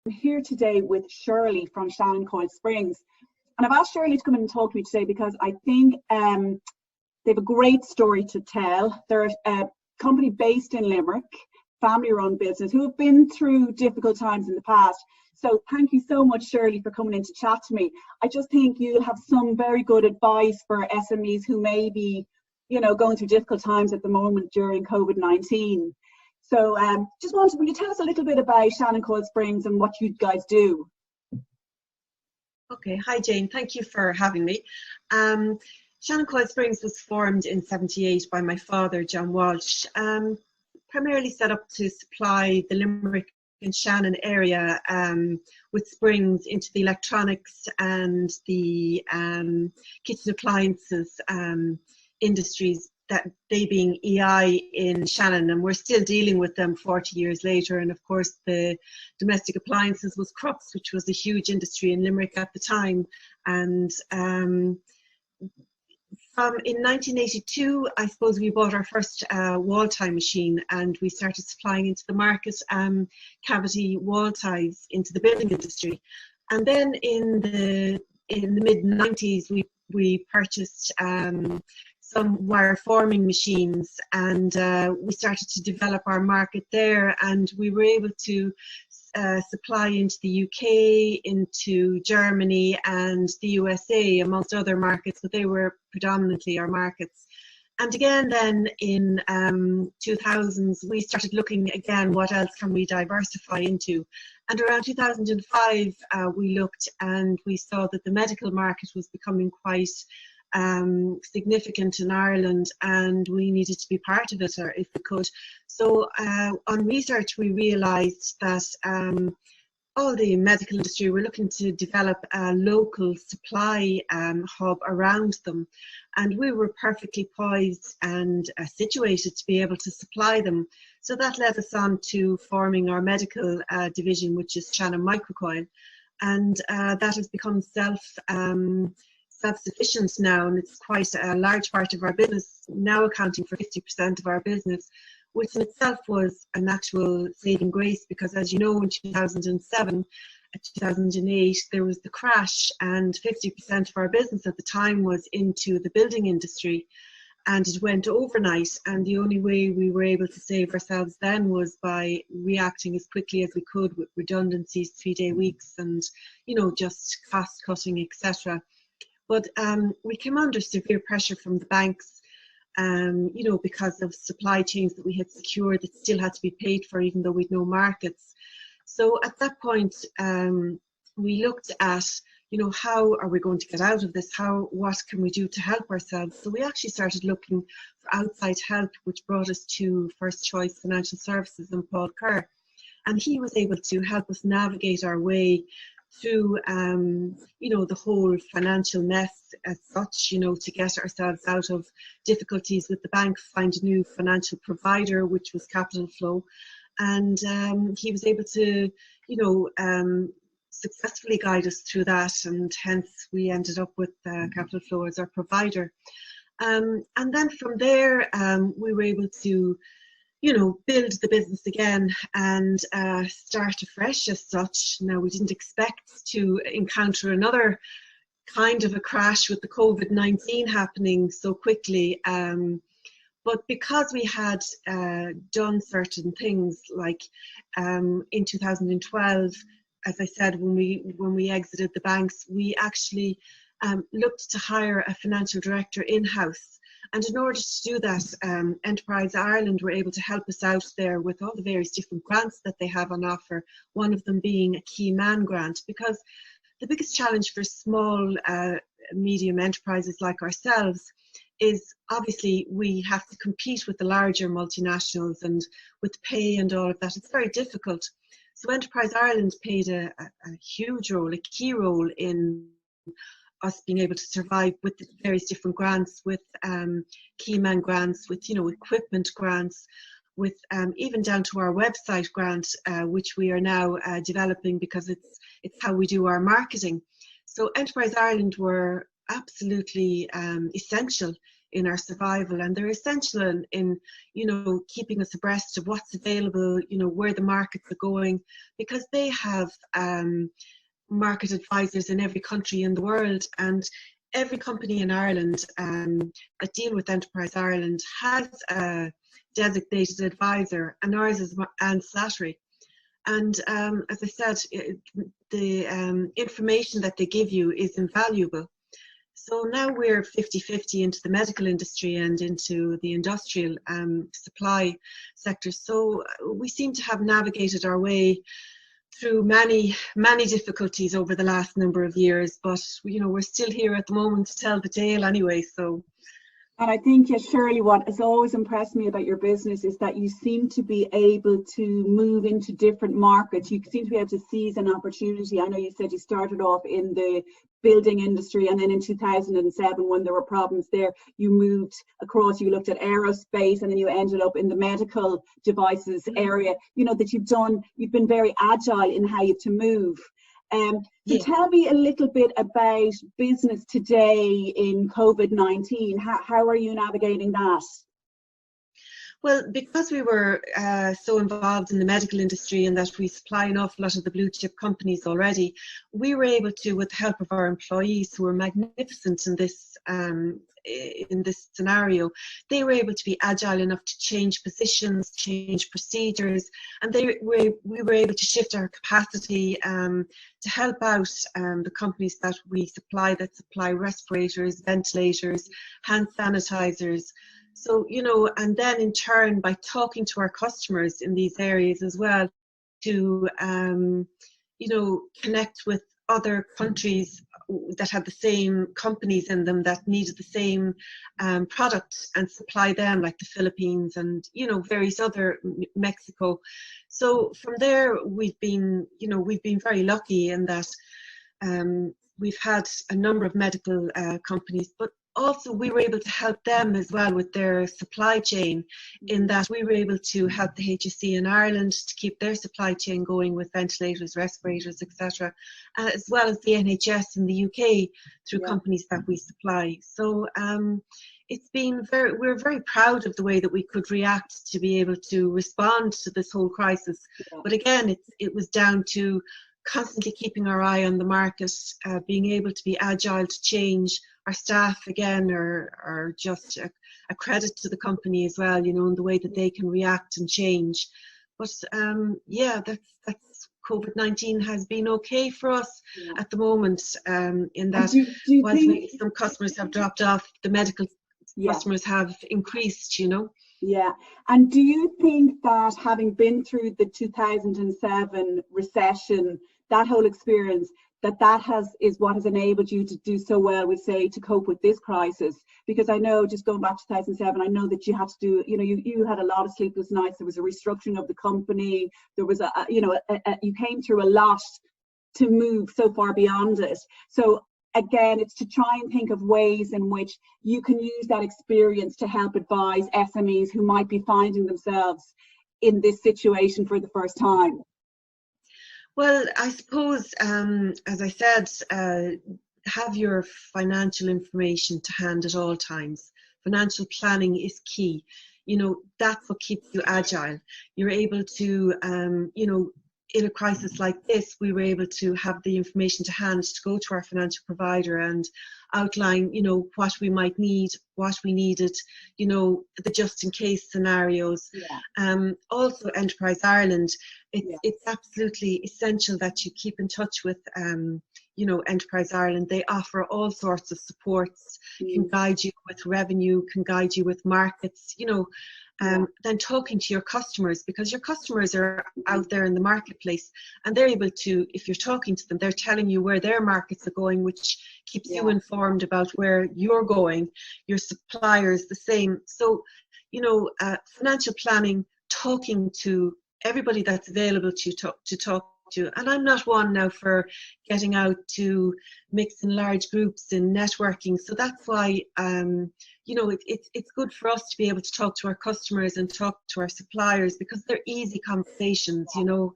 I'm here today with Shirley from Shannon Coiled Springs. And I've asked Shirley to come in and talk to me today because I think they have a great story to tell. They're a company based in Limerick, family-run business, who have been through difficult times in the past. So thank you so much, Shirley, for coming in to chat to me. I just think you'll have some very good advice for SMEs who may be, going through difficult times at the moment during COVID-19. So will you tell us a little bit about Shannon Coiled Springs and what you guys do? Okay, hi Jane, thank you for having me. Shannon Coiled Springs was formed in '78 by my father, John Walsh, primarily set up to supply the Limerick and Shannon area with springs into the electronics and the kitchen appliances industries, that they being EI in Shannon, and we're still dealing with them 40 years later. And of course the domestic appliances was Crux, which was a huge industry in Limerick at the time. And in 1982, I suppose we bought our first wall tie machine, and we started supplying into the market cavity wall ties into the building industry. And then in the mid 90s, we purchased some wire forming machines, and we started to develop our market there, and we were able to supply into the UK, into Germany and the USA, amongst other markets, but they were predominantly our markets. And again then in 2000s, we started looking again, what else can we diversify into? And around 2005, we looked and we saw that the medical market was becoming quite significant in Ireland, and we needed to be part of it, or if we could. So on research, we realised that all the medical industry were looking to develop a local supply hub around them, and we were perfectly poised and situated to be able to supply them. So that led us on to forming our medical division, which is Shannon Microcoil, and that has become self-sufficient now, and it's quite a large part of our business, now accounting for 50% of our business, which in itself was an actual saving grace, because as you know, in 2007, 2008, there was the crash, and 50% of our business at the time was into the building industry, and it went overnight, and the only way we were able to save ourselves then was by reacting as quickly as we could with redundancies, 3-day weeks, and just cost cutting, etc. But we came under severe pressure from the banks, because of supply chains that we had secured that still had to be paid for, even though we'd no markets. So at that point, we looked at, how are we going to get out of this? What can we do to help ourselves? So we actually started looking for outside help, which brought us to First Choice Financial Services and Paul Kerr. And he was able to help us navigate our way through, the whole financial mess as such, to get ourselves out of difficulties with the bank, find a new financial provider, which was Capitalflow. And he was able to, successfully guide us through that, and hence we ended up with Capitalflow as our provider. And then from there, we were able to build the business again and start afresh as such. Now, we didn't expect to encounter another kind of a crash with the COVID-19 happening so quickly. But because we had done certain things, like in 2012, as I said, when we exited the banks, we actually looked to hire a financial director in-house. And in order to do that, Enterprise Ireland were able to help us out there with all the various different grants that they have on offer, one of them being a Key Man grant, because the biggest challenge for small, medium enterprises like ourselves is obviously we have to compete with the larger multinationals, and with pay and all of that, it's very difficult. So Enterprise Ireland played a huge role, a key role in us being able to survive with the various different grants, with Key Man grants, with equipment grants, with even down to our website grant, which we are now developing, because it's how we do our marketing. So Enterprise Ireland were absolutely essential in our survival, and they're essential in you know, keeping us abreast of what's available, you know, where the markets are going, because they have market advisors in every country in the world, and every company in Ireland that deal with Enterprise Ireland has a designated advisor, and ours is Anne Slattery. And as I said, the information that they give you is invaluable. So now we're 50-50 into the medical industry and into the industrial supply sector. So we seem to have navigated our way through many difficulties over the last number of years, but you know, we're still here at the moment to tell the tale anyway. So. And I think, yes, Shirley, what has always impressed me about your business is that you seem to be able to move into different markets. You seem to be able to seize an opportunity. I know you said you started off in the building industry, and then in 2007, when there were problems there, you moved across, you looked at aerospace, and then you ended up in the medical devices area. You know, that you've been very agile in how you have to move. So tell me a little bit about business today in COVID-19. How are you navigating that? Well, because we were so involved in the medical industry and that we supply an awful lot of the blue chip companies already, we were able to, with the help of our employees who were magnificent in this scenario, they were able to be agile enough to change positions, change procedures, and we were able to shift our capacity to help out the companies that we supply, that supply respirators, ventilators, hand sanitizers. So, you know, and then in turn, by talking to our customers in these areas as well, to, you know, connect with other countries that had the same companies in them that needed the same product, and supply them, like the Philippines and, you know, various other, Mexico. So from there, we've been very lucky in that we've had a number of medical companies, but also we were able to help them as well with their supply chain, in that we were able to help the HSE in Ireland to keep their supply chain going with ventilators, respirators, etc., as well as the NHS in the UK through companies that we supply. So it's been we're very proud of the way that we could react to be able to respond to this whole crisis. But again, it was down to constantly keeping our eye on the market, being able to be agile to change. Our staff, again, are just a credit to the company as well, you know, in the way that they can react and change. But yeah, that's COVID-19 has been okay for us at the moment, in that some customers have dropped off, the medical customers have increased, you know. Yeah, and do you think that, having been through the 2007 recession, that whole experience, that is what has enabled you to do so well, we say, to cope with this crisis? Because I know, just going back to 2007, I know that you had to do, you know, you had a lot of sleepless nights. There was a restructuring of the company. There was you came through a lot to move so far beyond it. So again, it's to try and think of ways in which you can use that experience to help advise SMEs who might be finding themselves in this situation for the first time. Well, I suppose, as I said, have your financial information to hand at all times. Financial planning is key. You know, that's what keeps you agile. You're able to, you know, in a crisis like this, we were able to have the information to hand to go to our financial provider and outline, you know, what we might need, what we needed, you know, the just in case scenarios. Also, Enterprise Ireland, it's absolutely essential that you keep in touch with, you know, Enterprise Ireland. They offer all sorts of supports, can guide you with revenue, can guide you with markets, you know. Then talking to your customers, because your customers are out there in the marketplace, and they're able to, if you're talking to them, they're telling you where their markets are going, which keeps you informed about where you're going. Your suppliers the same. So, you know, financial planning, talking to everybody that's available to talk to. And I'm not one now for getting out to mix in large groups and networking. So that's why, you know, it's good for us to be able to talk to our customers and talk to our suppliers, because they're easy conversations, you know.